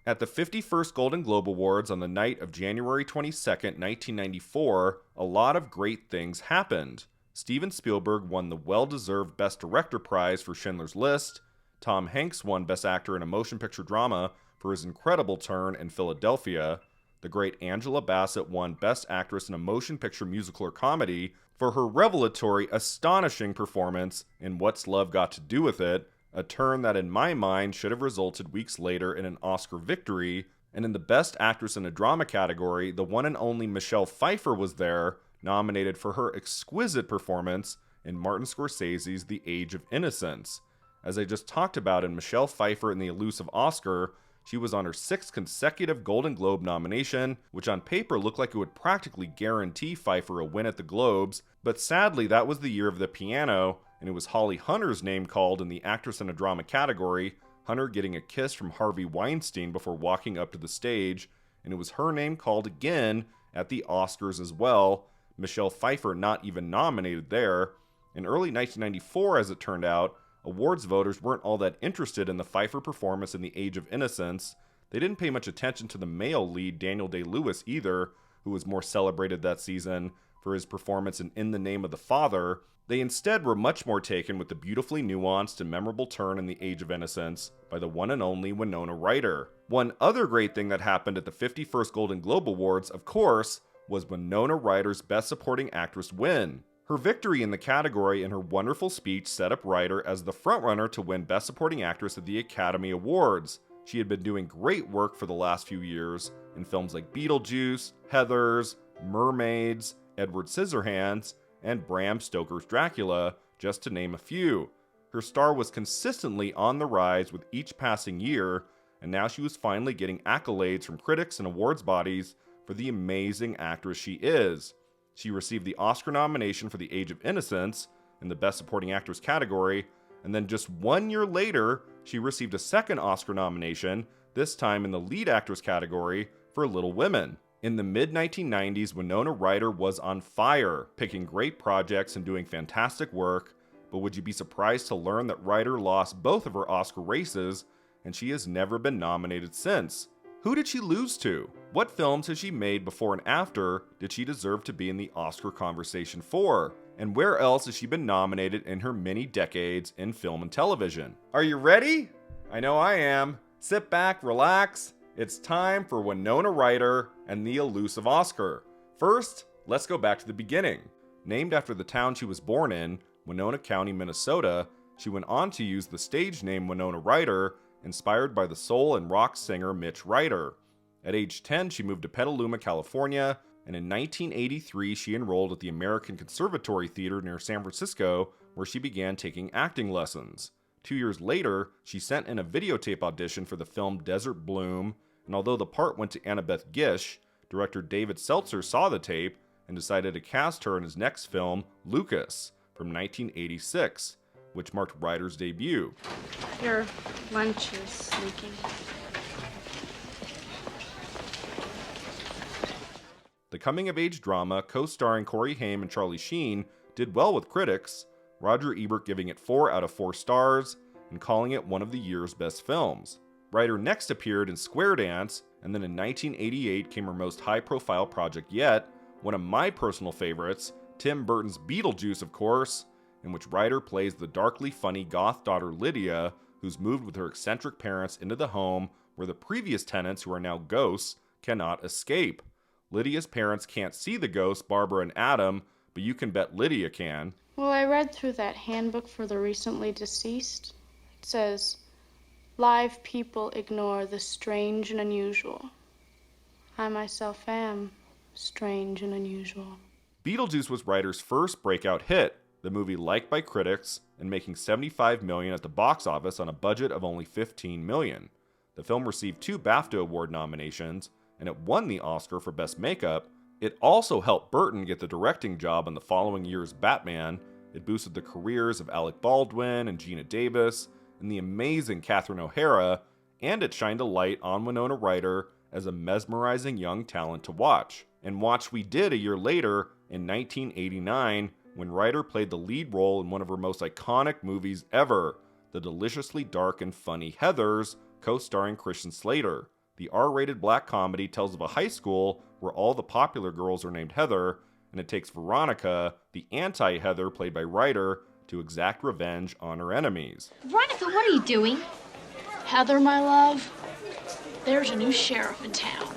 At the 51st Golden Globe Awards on the night of January 22nd, 1994, a lot of great things happened. Steven Spielberg won the well-deserved Best Director prize for Schindler's List. Tom Hanks won Best Actor in a Motion Picture Drama for his incredible turn in Philadelphia. The great Angela Bassett won Best Actress in a Motion Picture Musical or Comedy for her revelatory, astonishing performance in What's Love Got to Do with It, a turn that in my mind should have resulted weeks later in an Oscar victory. And in the Best Actress in a Drama category, the one and only Michelle Pfeiffer was there, nominated for her exquisite performance in Martin Scorsese's The Age of Innocence. As I just talked about in Michelle Pfeiffer in the Elusive Oscar, she was on her 6th consecutive Golden Globe nomination, which on paper looked like it would practically guarantee Pfeiffer a win at the Globes, but sadly that was the year of the piano, and it was Holly Hunter's name called in the Actress in a Drama category, Hunter getting a kiss from Harvey Weinstein before walking up to the stage, and it was her name called again at the Oscars as well, Michelle Pfeiffer not even nominated there. In early 1994, as it turned out, awards voters weren't all that interested in the Pfeiffer performance in The Age of Innocence. They didn't pay much attention to the male lead Daniel Day-Lewis either, who was more celebrated that season for his performance in the Name of the Father. They instead were much more taken with the beautifully nuanced and memorable turn in The Age of Innocence by the one and only Winona Ryder. One other great thing that happened at the 51st Golden Globe Awards, of course, was Winona Ryder's Best Supporting Actress win. Her victory in the category and her wonderful speech set up Ryder as the frontrunner to win Best Supporting Actress at the Academy Awards. She had been doing great work for the last few years in films like Beetlejuice, Heathers, Mermaids, Edward Scissorhands, and Bram Stoker's Dracula, just to name a few. Her star was consistently on the rise with each passing year, and now she was finally getting accolades from critics and awards bodies for the amazing actress she is. She received the Oscar nomination for The Age of Innocence in the Best Supporting Actress category, and then just 1 year later, she received a second Oscar nomination, this time in the Lead Actress category, for Little Women. In the mid-1990s, Winona Ryder was on fire, picking great projects and doing fantastic work, but would you be surprised to learn that Ryder lost both of her Oscar races, and she has never been nominated since? Who did she lose to? What films has she made before and after did she deserve to be in the Oscar conversation for? And where else has she been nominated in her many decades in film and television? Are you ready? I know I am. Sit back, relax. It's time for Winona Ryder and the Elusive Oscar. First, let's go back to the beginning. Named after the town she was born in, Winona County, Minnesota, she went on to use the stage name Winona Ryder, inspired by the soul and rock singer Mitch Ryder. At age 10, she moved to Petaluma, California, and in 1983 she enrolled at the American Conservatory Theater near San Francisco, where she began taking acting lessons. 2 years later, she sent in a videotape audition for the film Desert Bloom, and although the part went to Annabeth Gish, director David Seltzer saw the tape and decided to cast her in his next film, Lucas, from 1986, which marked Ryder's debut. Your lunch is leaking. The coming-of-age drama, co-starring Corey Haim and Charlie Sheen, did well with critics, Roger Ebert giving it 4 out of 4 stars and calling it one of the year's best films. Ryder next appeared in Square Dance, and then in 1988 came her most high-profile project yet, one of my personal favorites, Tim Burton's Beetlejuice, of course, in which Ryder plays the darkly funny goth daughter Lydia, who's moved with her eccentric parents into the home where the previous tenants, who are now ghosts, cannot escape. Lydia's parents can't see the ghosts, Barbara and Adam, but you can bet Lydia can. Well, I read through that handbook for the recently deceased. It says, live people ignore the strange and unusual. I myself am strange and unusual. Beetlejuice was Ryder's first breakout hit, the movie liked by critics and making $75 million at the box office on a budget of only $15 million. The film received 2 BAFTA Award nominations, and it won the Oscar for Best Makeup. It also helped Burton get the directing job on the following year's Batman. It boosted the careers of Alec Baldwin and Gina Davis and the amazing Catherine O'Hara, and it shined a light on Winona Ryder as a mesmerizing young talent to watch. And watch we did a year later in 1989 when Ryder played the lead role in one of her most iconic movies ever, the deliciously dark and funny Heathers, co-starring Christian Slater. The R-rated black comedy tells of a high school where all the popular girls are named Heather, and it takes Veronica, the anti-Heather played by Ryder, to exact revenge on her enemies. Veronica, what are you doing? Heather, my love, there's a new sheriff in town.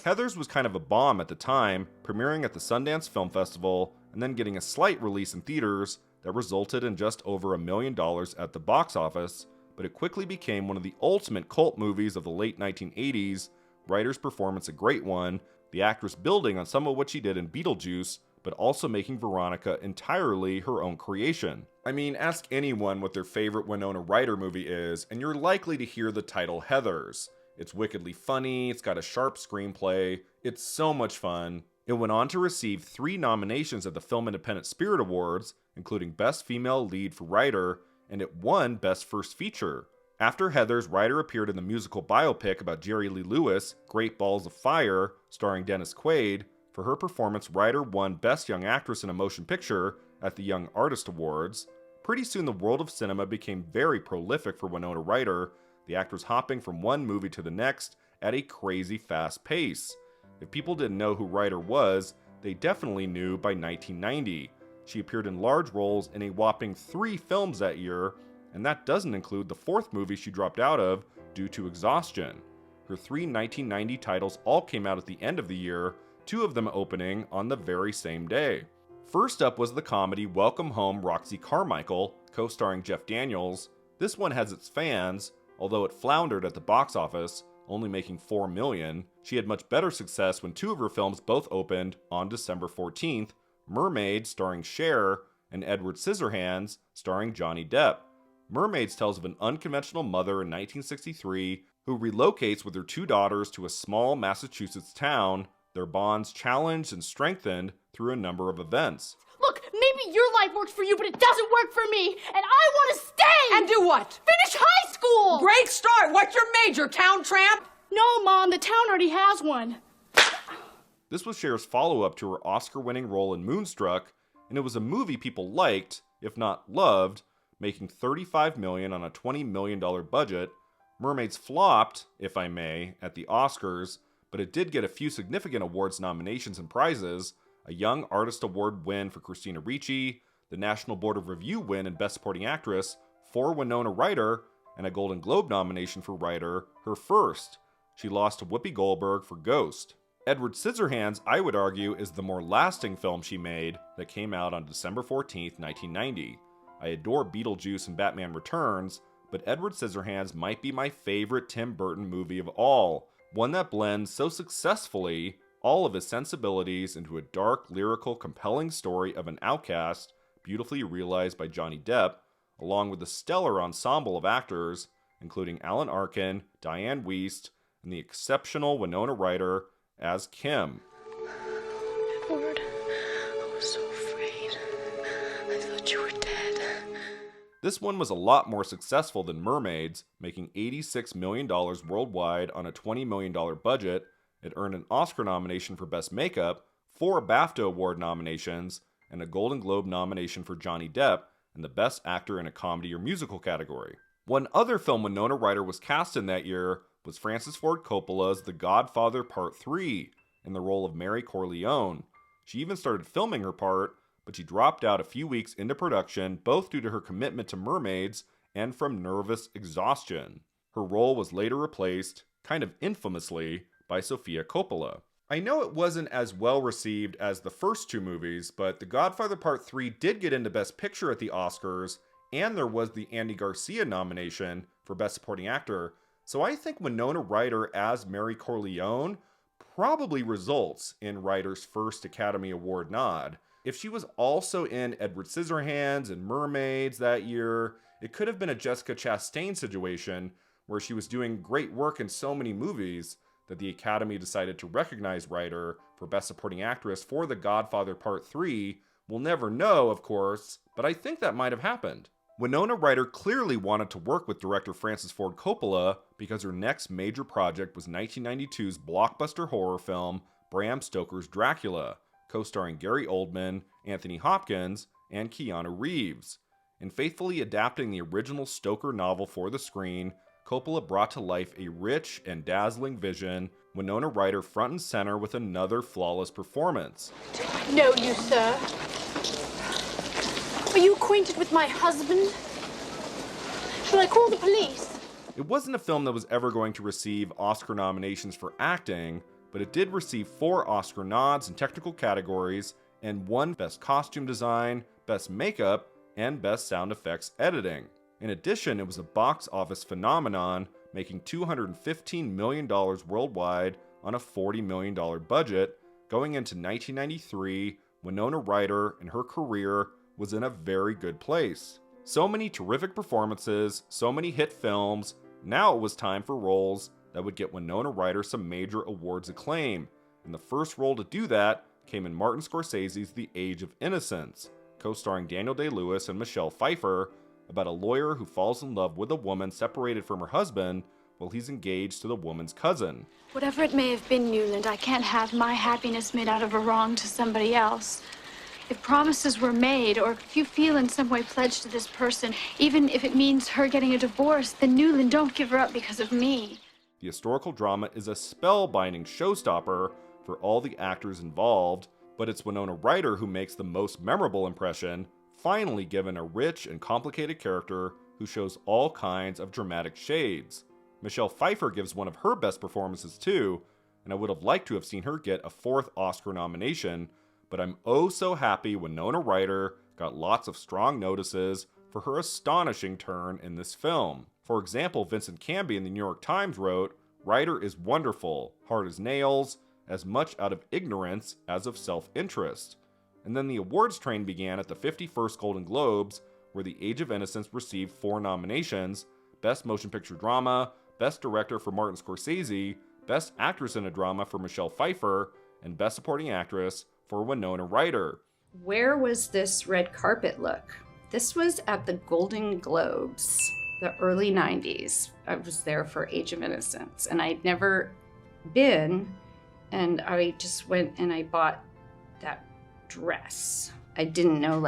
Heathers was kind of a bomb at the time, premiering at the Sundance Film Festival and then getting a slight release in theaters that resulted in just over $1 million at the box office, but it quickly became one of the ultimate cult movies of the late 1980s, Ryder's performance a great one, the actress building on some of what she did in Beetlejuice, but also making Veronica entirely her own creation. I mean, ask anyone what their favorite Winona Ryder movie is, and you're likely to hear the title Heathers. It's wickedly funny, it's got a sharp screenplay, it's so much fun. It went on to receive 3 nominations at the Film Independent Spirit Awards, including Best Female Lead for Ryder, and it won Best First Feature. After Heathers, Ryder appeared in the musical biopic about Jerry Lee Lewis, Great Balls of Fire, starring Dennis Quaid. For her performance, Ryder won Best Young Actress in a Motion Picture at the Young Artist Awards. Pretty soon the world of cinema became very prolific for Winona Ryder, the actress hopping from one movie to the next at a crazy fast pace. If people didn't know who Ryder was, they definitely knew by 1990. She appeared in large roles in a whopping 3 films that year, and that doesn't include the 4th movie she dropped out of due to exhaustion. Her 3 1990 titles all came out at the end of the year, 2 of them opening on the very same day. First up was the comedy Welcome Home, Roxy Carmichael, co-starring Jeff Daniels. This one has its fans, although it floundered at the box office, only making $4 million. She had much better success when 2 of her films both opened on December 14th, Mermaid, starring Cher, and Edward Scissorhands, starring Johnny Depp. Mermaids tells of an unconventional mother in 1963 who relocates with her 2 daughters to a small Massachusetts town, their bonds challenged and strengthened through a number of events. Look, maybe your life works for you, but it doesn't work for me, and I want to stay! And do what? Finish high school! Great start! What's your major, town tramp? No, Mom, the town already has one. This was Cher's follow-up to her Oscar-winning role in Moonstruck, and it was a movie people liked, if not loved, making $35 million on a $20 million budget. Mermaids flopped, if I may, at the Oscars, but it did get a few significant awards nominations and prizes, a Young Artist Award win for Christina Ricci, the National Board of Review win in Best Supporting Actress for Winona Ryder, and a Golden Globe nomination for Ryder, her first. She lost to Whoopi Goldberg for Ghost. Edward Scissorhands, I would argue, is the more lasting film she made that came out on December 14th, 1990. I adore Beetlejuice and Batman Returns, but Edward Scissorhands might be my favorite Tim Burton movie of all, one that blends so successfully all of his sensibilities into a dark, lyrical, compelling story of an outcast, beautifully realized by Johnny Depp, along with a stellar ensemble of actors, including Alan Arkin, Diane Wiest, and the exceptional Winona Ryder as Kim. Edward, I was so afraid. I thought you were dead. This one was a lot more successful than Mermaids, making $86 million worldwide on a $20 million budget. It earned an Oscar nomination for Best Makeup, 4 BAFTA Award nominations, and a Golden Globe nomination for Johnny Depp in the Best Actor in a Comedy or Musical category. One other film Winona Ryder was cast in that year was Francis Ford Coppola's The Godfather Part 3, in the role of Mary Corleone. She even started filming her part, but she dropped out a few weeks into production, both due to her commitment to Mermaids and from nervous exhaustion. Her role was later replaced, kind of infamously, by Sofia Coppola. I know it wasn't as well received as the first 2 movies, but The Godfather Part 3 did get into Best Picture at the Oscars, and there was the Andy Garcia nomination for Best Supporting Actor, so I think Winona Ryder as Mary Corleone probably results in Ryder's first Academy Award nod. If she was also in Edward Scissorhands and Mermaids that year, it could have been a Jessica Chastain situation where she was doing great work in so many movies that the Academy decided to recognize Ryder for Best Supporting Actress for The Godfather Part 3. We'll never know, of course, but I think that might have happened. Winona Ryder clearly wanted to work with director Francis Ford Coppola because her next major project was 1992's blockbuster horror film Bram Stoker's Dracula, co-starring Gary Oldman, Anthony Hopkins, and Keanu Reeves. In faithfully adapting the original Stoker novel for the screen, Coppola brought to life a rich and dazzling vision, Winona Ryder front and center with another flawless performance. Do I know you, sir? Are you acquainted with my husband? Shall I call the police? It wasn't a film that was ever going to receive Oscar nominations for acting, but it did receive 4 Oscar nods in technical categories and 1 Best Costume Design, Best Makeup, and Best Sound Effects Editing. In addition, it was a box office phenomenon, making $215 million worldwide on a $40 million budget. Going into 1993, Winona Ryder and her career was in a very good place. So many terrific performances, so many hit films. Now it was time for roles that would get Winona Ryder some major awards acclaim, and the first role to do that came in Martin Scorsese's The Age of Innocence, co-starring Daniel Day-Lewis and Michelle Pfeiffer, about a lawyer who falls in love with a woman separated from her husband while he's engaged to the woman's cousin. Whatever it may have been, Newland, I can't have my happiness made out of a wrong to somebody else. If promises were made, or if you feel in some way pledged to this person, even if it means her getting a divorce, then Newland, don't give her up because of me. The historical drama is a spellbinding showstopper for all the actors involved, but it's Winona Ryder who makes the most memorable impression, finally given a rich and complicated character who shows all kinds of dramatic shades. Michelle Pfeiffer gives one of her best performances too, and I would have liked to have seen her get a 4th Oscar nomination, but I'm oh so happy Winona Ryder got lots of strong notices for her astonishing turn in this film. For example, Vincent Canby in the New York Times wrote, "Ryder is wonderful, hard as nails, as much out of ignorance as of self-interest." And then the awards train began at the 51st Golden Globes, where The Age of Innocence received 4 nominations: Best Motion Picture Drama, Best Director for Martin Scorsese, Best Actress in a Drama for Michelle Pfeiffer, and Best Supporting Actress for Winona Ryder. Where was this red carpet look? This was at the Golden Globes, the early 90s. I was there for Age of Innocence, and I'd never been, and I just went and I bought that dress. I didn't know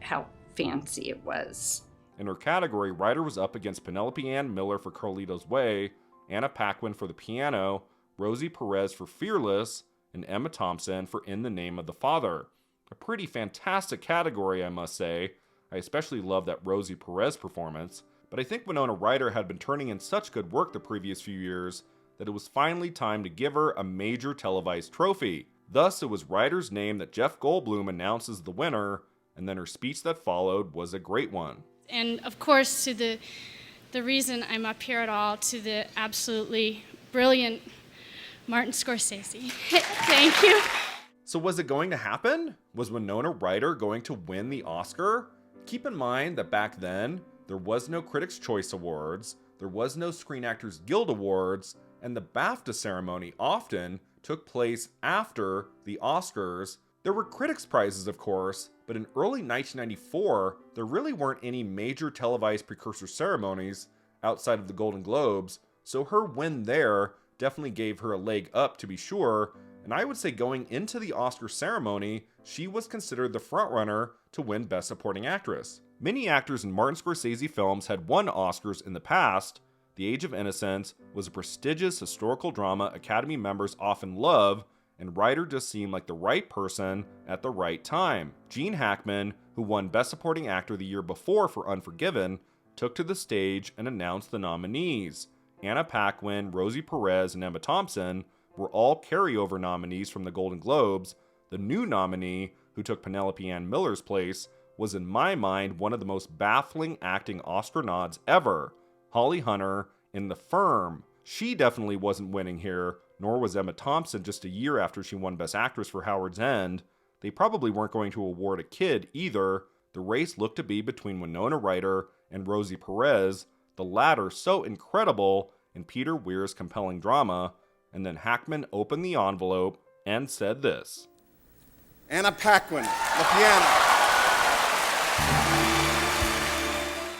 how fancy it was. In her category, Ryder was up against Penelope Ann Miller for Carlito's Way, Anna Paquin for The Piano, Rosie Perez for Fearless, and Emma Thompson for In the Name of the Father. A pretty fantastic category, I must say. I especially love that Rosie Perez performance, but I think Winona Ryder had been turning in such good work the previous few years that it was finally time to give her a major televised trophy. Thus, it was Ryder's name that Jeff Goldblum announces the winner, and then her speech that followed was a great one. And of course, to the reason I'm up here at all, to the absolutely brilliant Martin Scorsese. Thank you. So was it going to happen? Was Winona Ryder going to win the Oscar? Keep in mind that back then, there was no Critics' Choice Awards, there was no Screen Actors Guild Awards, and the BAFTA ceremony often took place after the Oscars. There were critics' prizes, of course, but in early 1994, there really weren't any major televised precursor ceremonies outside of the Golden Globes, so her win there definitely gave her a leg up to be sure, and I would say going into the Oscar ceremony, she was considered the frontrunner to win Best Supporting Actress. Many actors in Martin Scorsese films had won Oscars in the past. The Age of Innocence was a prestigious historical drama Academy members often love, and Ryder just seemed like the right person at the right time. Gene Hackman, who won Best Supporting Actor the year before for Unforgiven, took to the stage and announced the nominees. Anna Paquin, Rosie Perez, and Emma Thompson were all carryover nominees from the Golden Globes. The new nominee, who took Penelope Ann Miller's place, was in my mind one of the most baffling acting Oscar nods ever. Holly Hunter in The Firm. She definitely wasn't winning here, nor was Emma Thompson just a year after she won Best Actress for Howard's End. They probably weren't going to award a kid either. The race looked to be between Winona Ryder and Rosie Perez, the latter so incredible in Peter Weir's compelling drama, and then Hackman opened the envelope and said this. Anna Paquin, The Piano.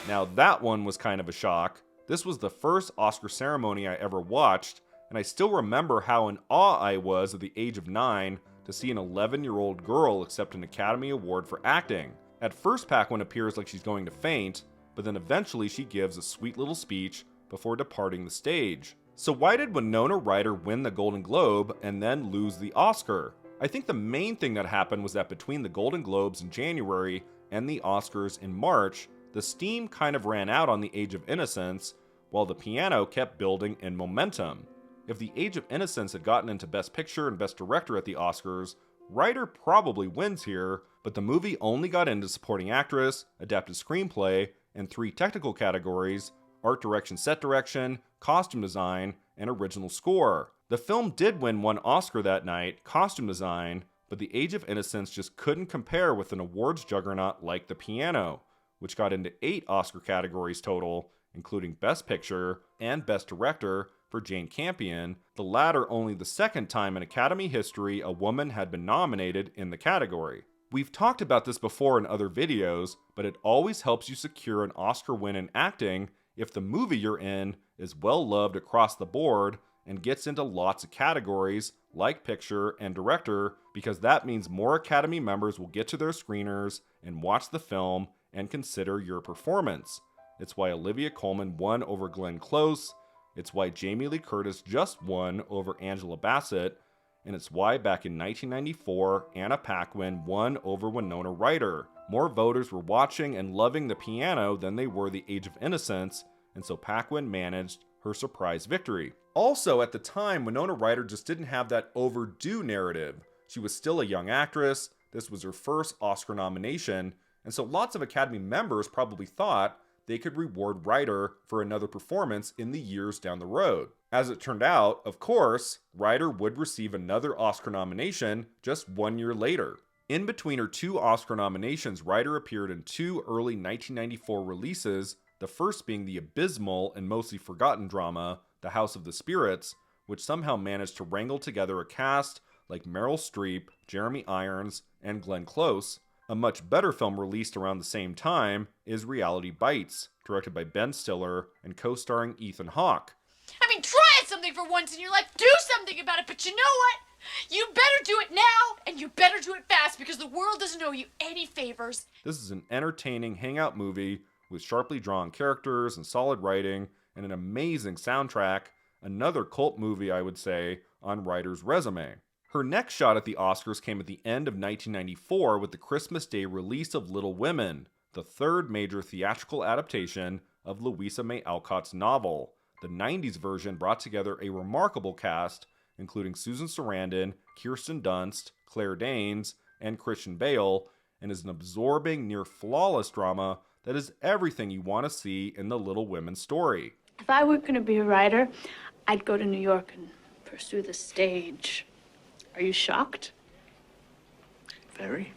Now that one was kind of a shock. This was the first Oscar ceremony I ever watched, and I still remember how in awe I was at the age of 9 to see an 11-year-old girl accept an Academy Award for acting. At first, Paquin appears like she's going to faint, but then eventually she gives a sweet little speech before departing the stage. So why did Winona Ryder win the Golden Globe and then lose the Oscar? I think the main thing that happened was that between the Golden Globes in January and the Oscars in March, the steam kind of ran out on The Age of Innocence, while The Piano kept building in momentum. If The Age of Innocence had gotten into Best Picture and Best Director at the Oscars, Ryder probably wins here, but the movie only got into Supporting Actress, Adapted Screenplay, and 3 technical categories: Art Direction, Set Direction, Costume Design, and Original Score. The film did win 1 Oscar that night, Costume Design, but The Age of Innocence just couldn't compare with an awards juggernaut like The Piano, which got into 8 Oscar categories total, including Best Picture and Best Director for Jane Campion, the latter only the second time in Academy history a woman had been nominated in the category. We've talked about this before in other videos, but it always helps you secure an Oscar win in acting if the movie you're in is well loved across the board and gets into lots of categories like picture and director, because that means more Academy members will get to their screeners and watch the film and consider your performance. It's why Olivia Colman won over Glenn Close, it's why Jamie Lee Curtis just won over Angela Bassett, and it's why back in 1994, Anna Paquin won over Winona Ryder. More voters were watching and loving The Piano than they were The Age of Innocence, and so Paquin managed her surprise victory. Also, at the time, Winona Ryder just didn't have that overdue narrative. She was still a young actress, this was her first Oscar nomination, and so lots of Academy members probably thought they could reward Ryder for another performance in the years down the road. As it turned out, of course, Ryder would receive another Oscar nomination just 1 year later. In between her 2 Oscar nominations, Ryder appeared in 2 early 1994 releases, the first being the abysmal and mostly forgotten drama, The House of the Spirits, which somehow managed to wrangle together a cast like Meryl Streep, Jeremy Irons, and Glenn Close. A much better film released around the same time is Reality Bites, directed by Ben Stiller and co-starring Ethan Hawke. I mean, try something for once in your life. Do something about it. But you know what? You better do it now, and you better do it fast, because the world doesn't owe you any favors. This is an entertaining hangout movie with sharply drawn characters and solid writing and an amazing soundtrack, another cult movie, I would say, on Ryder's resume. Her next shot at the Oscars came at the end of 1994 with the Christmas Day release of Little Women, the 3rd major theatrical adaptation of Louisa May Alcott's novel. The 90s version brought together a remarkable cast, including Susan Sarandon, Kirsten Dunst, Claire Danes, and Christian Bale, and is an absorbing, near-flawless drama that is everything you want to see in the Little Women story. If I were going to be a writer, I'd go to New York and pursue the stage. Are you shocked? Very.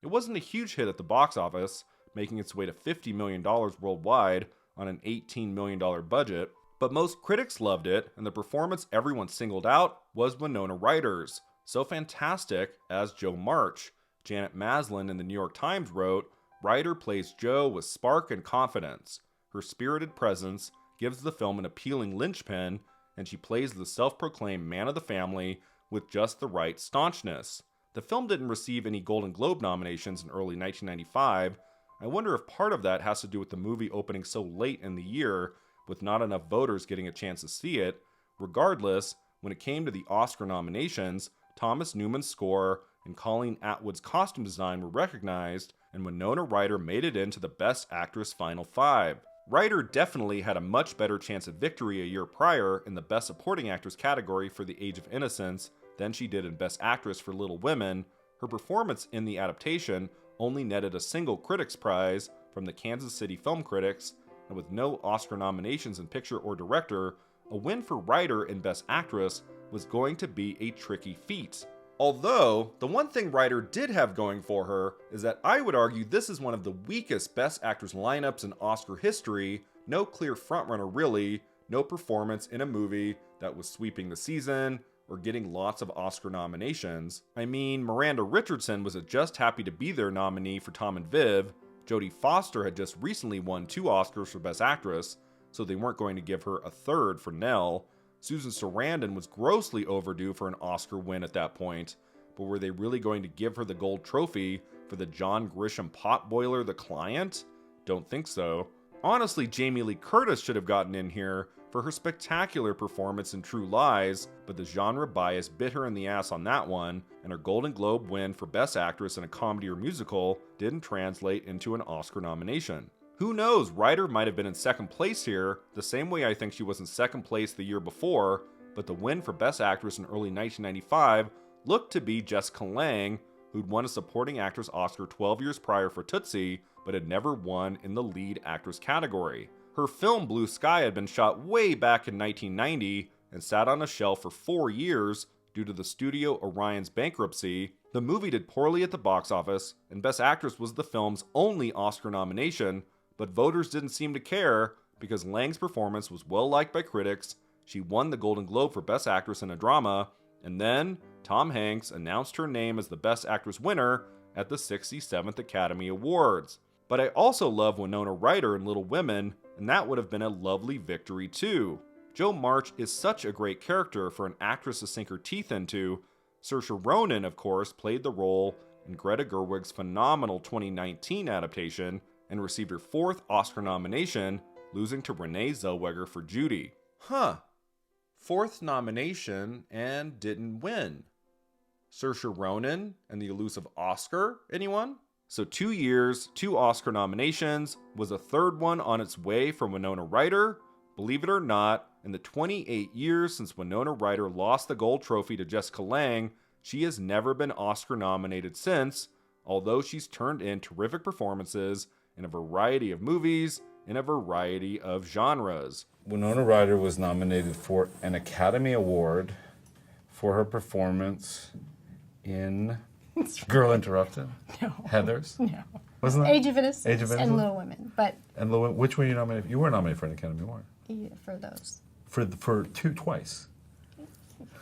It wasn't a huge hit at the box office, making its way to $50 million worldwide on an $18 million budget, but most critics loved it, and the performance everyone singled out was Winona Ryder's. So fantastic as Jo March. Janet Maslin in the New York Times wrote, "Ryder plays Jo with spark and confidence. Her spirited presence gives the film an appealing linchpin, and she plays the self-proclaimed man of the family with just the right staunchness." The film didn't receive any Golden Globe nominations in early 1995. I wonder if part of that has to do with the movie opening so late in the year, with not enough voters getting a chance to see it. Regardless, when it came to the Oscar nominations, Thomas Newman's score and Colleen Atwood's costume design were recognized, and Winona Ryder made it into the Best Actress Final 5. Ryder definitely had a much better chance of victory a year prior in the Best Supporting Actress category for The Age of Innocence than she did in Best Actress for Little Women. Her performance in the adaptation only netted a single Critics' Prize from the Kansas City Film Critics, and with no Oscar nominations in picture or director, a win for Ryder in Best Actress was going to be a tricky feat. Although, the one thing Ryder did have going for her is that I would argue this is one of the weakest Best Actress lineups in Oscar history. No clear frontrunner really, no performance in a movie that was sweeping the season or getting lots of Oscar nominations. I mean, Miranda Richardson was a Just Happy to Be There nominee for Tom and Viv, Jodie Foster had just recently won 2 Oscars for Best Actress, so they weren't going to give her a third for Nell. Susan Sarandon was grossly overdue for an Oscar win at that point, but were they really going to give her the gold trophy for the John Grisham potboiler The Client? Don't think so. Honestly, Jamie Lee Curtis should have gotten in here for her spectacular performance in True Lies, but the genre bias bit her in the ass on that one, and her Golden Globe win for Best Actress in a Comedy or Musical didn't translate into an Oscar nomination. Who knows, Ryder might have been in second place here, the same way I think she was in second place the year before, but the win for Best Actress in early 1995 looked to be Jessica Lange, who'd won a Supporting Actress Oscar 12 years prior for Tootsie, but had never won in the Lead Actress category. Her film Blue Sky had been shot way back in 1990 and sat on a shelf for 4 years due to the studio Orion's bankruptcy. The movie did poorly at the box office, and Best Actress was the film's only Oscar nomination, but voters didn't seem to care because Lange's performance was well liked by critics. She won the Golden Globe for Best Actress in a Drama, and then Tom Hanks announced her name as the Best Actress winner at the 67th Academy Awards. But I also love Winona Ryder in Little Women, and that would have been a lovely victory too. Jo March is such a great character for an actress to sink her teeth into. Saoirse Ronan, of course, played the role in Greta Gerwig's phenomenal 2019 adaptation and received her 4th Oscar nomination, losing to Renee Zellweger for Judy. 4th nomination and didn't win. Saoirse Ronan and the elusive Oscar, anyone? So 2 years, 2 Oscar nominations, was a 3rd one on its way from Winona Ryder. Believe it or not, in the 28 years since Winona Ryder lost the gold trophy to Jessica Lange, she has never been Oscar nominated since, although she's turned in terrific performances in a variety of movies, in a variety of genres. Winona Ryder was nominated for an Academy Award for her performance in Girl Interrupted? No. Heathers? No. Wasn't that? Age of Innocence, Age of Innocence? and Little Women, but And which were you nominated for? You were nominated for an Academy Award. yeah, for those. For twice.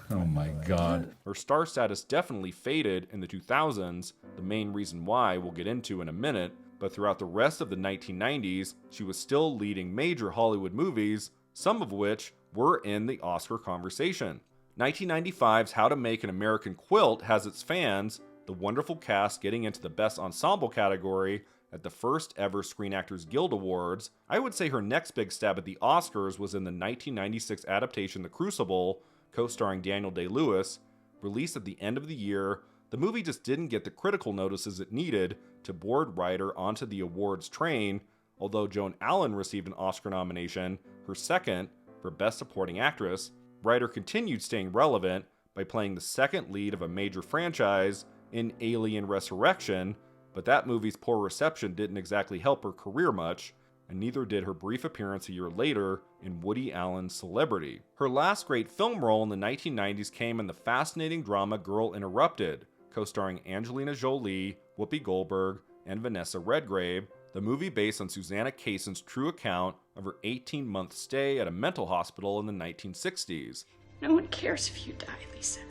Oh my God. Her star status definitely faded in the 2000s, the main reason why we'll get into in a minute, but throughout the rest of the 1990s, she was still leading major Hollywood movies, some of which were in the Oscar conversation. 1995's How to Make an American Quilt has its fans, the wonderful cast getting into the Best Ensemble category at the first ever Screen Actors Guild Awards. I would say her next big stab at the Oscars was in the 1996 adaptation The Crucible, co-starring Daniel Day-Lewis. Released at the end of the year, the movie just didn't get the critical notices it needed to board Ryder onto the awards train, although Joan Allen received an Oscar nomination, her second, for Best Supporting Actress. Ryder continued staying relevant by playing the second lead of a major franchise in Alien Resurrection, but that movie's poor reception didn't exactly help her career much, and neither did her brief appearance a year later in Woody Allen's Celebrity. Her last great film role in the 1990s came in the fascinating drama Girl Interrupted, co-starring Angelina Jolie, Whoopi Goldberg, and Vanessa Redgrave, the movie based on Susanna Kayson's true account of her 18-month stay at a mental hospital in the 1960s. No one cares if you die, Lisa.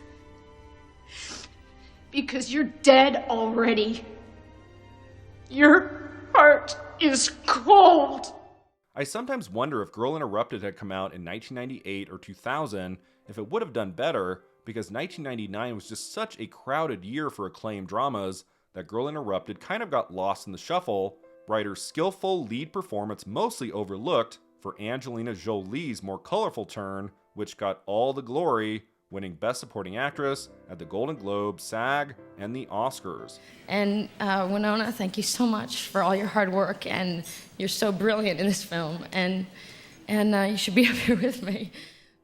Because you're dead already. Your heart is cold. I sometimes wonder if Girl Interrupted had come out in 1998 or 2000, if it would have done better, because 1999 was just such a crowded year for acclaimed dramas that Girl Interrupted kind of got lost in the shuffle. Ryder's skillful lead performance mostly overlooked for Angelina Jolie's more colorful turn, which got all the glory, winning Best Supporting Actress at the Golden Globe, SAG, and the Oscars. And Winona, thank you so much for all your hard work, and you're so brilliant in this film, and you should be up here with me.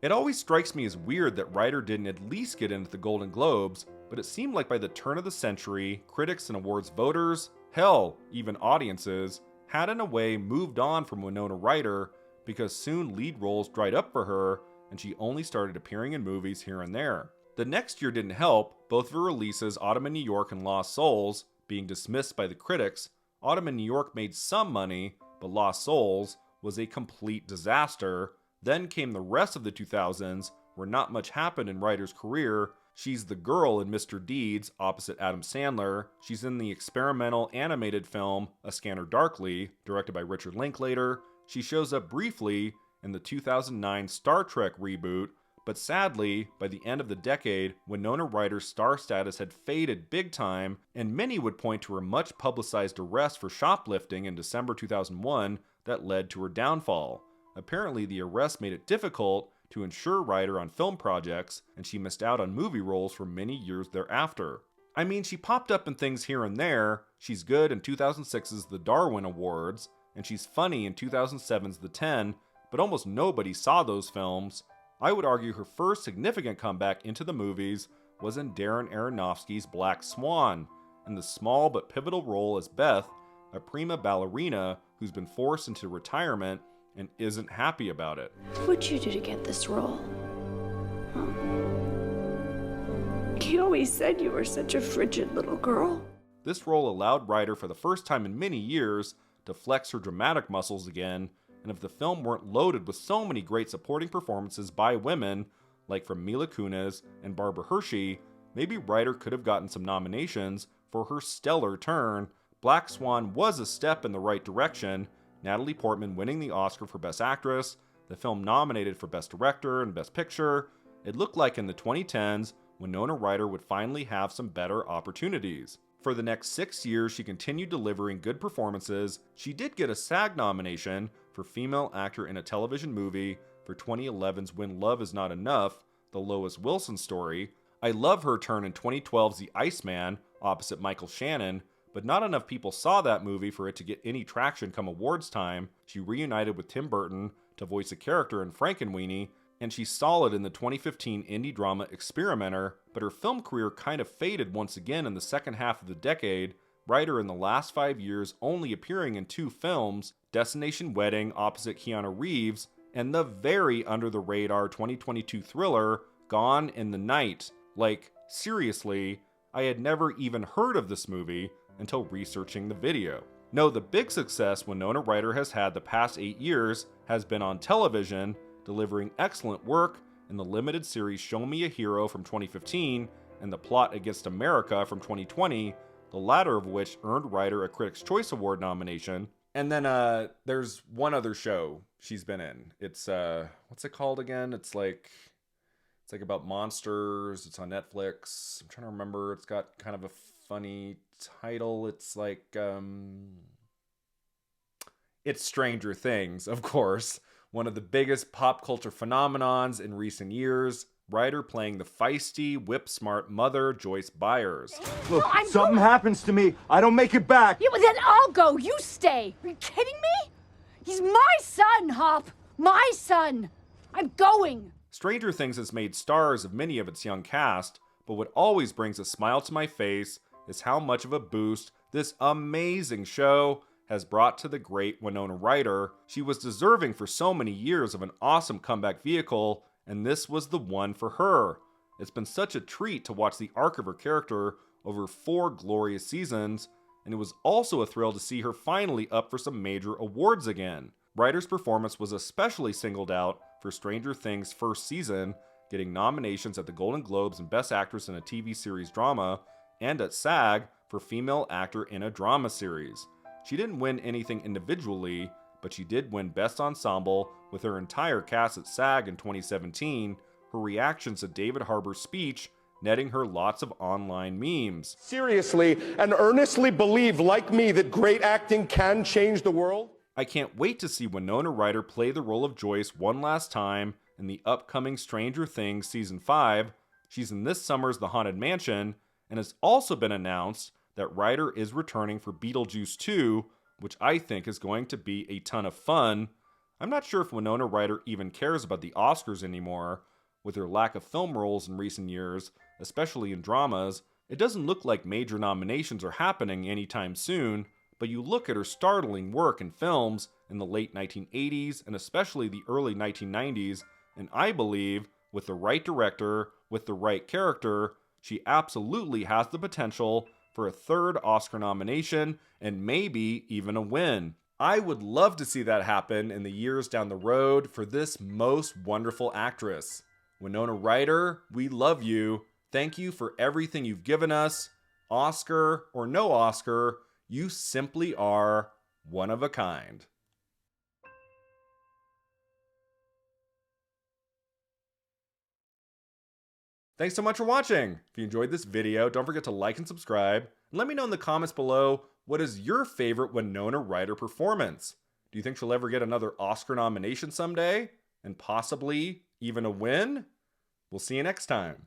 It always strikes me as weird that Ryder didn't at least get into the Golden Globes, but it seemed like by the turn of the century, critics and awards voters, hell, even audiences, had in a way moved on from Winona Ryder because soon lead roles dried up for her and she only started appearing in movies here and there. The next year didn't help, both of her releases, Autumn in New York and Lost Souls, being dismissed by the critics. Autumn in New York made some money, but Lost Souls was a complete disaster. Then came the rest of the 2000s, where not much happened in Ryder's career. She's the girl in Mr. Deeds, opposite Adam Sandler. She's in the experimental animated film A Scanner Darkly, directed by Richard Linklater. She shows up briefly in the 2009 Star Trek reboot, but sadly, by the end of the decade, Winona Ryder's star status had faded big time, and many would point to her much publicized arrest for shoplifting in December 2001 that led to her downfall. Apparently, the arrest made it difficult to insure Ryder on film projects, and she missed out on movie roles for many years thereafter. I mean, she popped up in things here and there. She's good in 2006's The Darwin Awards, and she's funny in 2007's The 10, but almost nobody saw those films. I would argue her first significant comeback into the movies was in Darren Aronofsky's Black Swan, in the small but pivotal role as Beth, a prima ballerina who's been forced into retirement and isn't happy about it. What would you do to get this role? You always said you were such a frigid little girl. This role allowed Ryder for the first time in many years to flex her dramatic muscles again, and if the film weren't loaded with so many great supporting performances by women, like from Mila Kunis and Barbara Hershey, maybe Ryder could have gotten some nominations for her stellar turn. Black Swan was a step in the right direction, Natalie Portman winning the Oscar for Best Actress, the film nominated for Best Director and Best Picture. It looked like in the 2010s, Winona Ryder would finally have some better opportunities. For the next 6 years, she continued delivering good performances. She did get a SAG nomination for Female Actor in a Television Movie for 2011's When Love Is Not Enough, the Lois Wilson story. I love her turn in 2012's The Iceman, opposite Michael Shannon, but not enough people saw that movie for it to get any traction come awards time. She reunited with Tim Burton to voice a character in Frankenweenie, and she's solid in the 2015 indie drama Experimenter, but her film career kind of faded once again in the second half of the decade. Ryder in the last 5 years only appearing in 2 films, Destination Wedding opposite Keanu Reeves, and the very under-the-radar 2022 thriller Gone in the Night. Like, seriously, I had never even heard of this movie until researching the video. No, the big success Winona Ryder has had the past 8 years has been on television, delivering excellent work in the limited series Show Me a Hero from 2015 and The Plot Against America from 2020, the latter of which earned Ryder a Critics' Choice Award nomination. And then there's one other show she's been in. It's what's it called again? It's like about monsters. It's on Netflix. I'm trying to remember. It's got kind of a funny title. It's like it's Stranger Things, of course. One of the biggest pop culture phenomenons in recent years. Ryder playing the feisty, whip-smart mother, Joyce Byers. Look, something happens to me, I don't make it back. Yeah, well, then I'll go. You stay. Are you kidding me? He's my son, Hop. My son. I'm going. Stranger Things has made stars of many of its young cast, but what always brings a smile to my face is how much of a boost this amazing show has brought to the great Winona Ryder. She was deserving for so many years of an awesome comeback vehicle, and this was the one for her. It's been such a treat to watch the arc of her character over 4 glorious seasons, and it was also a thrill to see her finally up for some major awards again. Ryder's performance was especially singled out for Stranger Things' first season, getting nominations at the Golden Globes and Best Actress in a TV Series Drama, and at SAG for Female Actor in a Drama Series. She didn't win anything individually, but she did win Best Ensemble with her entire cast at SAG in 2017, her reactions to David Harbour's speech netting her lots of online memes. Seriously and earnestly believe, like me, that great acting can change the world? I can't wait to see Winona Ryder play the role of Joyce one last time in the upcoming Stranger Things Season 5. She's in this summer's The Haunted Mansion, and it's also been announced that Ryder is returning for Beetlejuice 2, which I think is going to be a ton of fun. I'm not sure if Winona Ryder even cares about the Oscars anymore. With her lack of film roles in recent years, especially in dramas, it doesn't look like major nominations are happening anytime soon, but you look at her startling work in films in the late 1980s and especially the early 1990s, and I believe, with the right director, with the right character, she absolutely has the potential for a 3rd Oscar nomination and maybe even a win. I would love to see that happen in the years down the road for this most wonderful actress. Winona Ryder, we love you. Thank you for everything you've given us. Oscar or no Oscar, you simply are one of a kind. Thanks so much for watching. If you enjoyed this video, don't forget to like and subscribe. And let me know in the comments below, what is your favorite Winona Ryder performance? Do you think she'll ever get another Oscar nomination someday? And possibly even a win? We'll see you next time.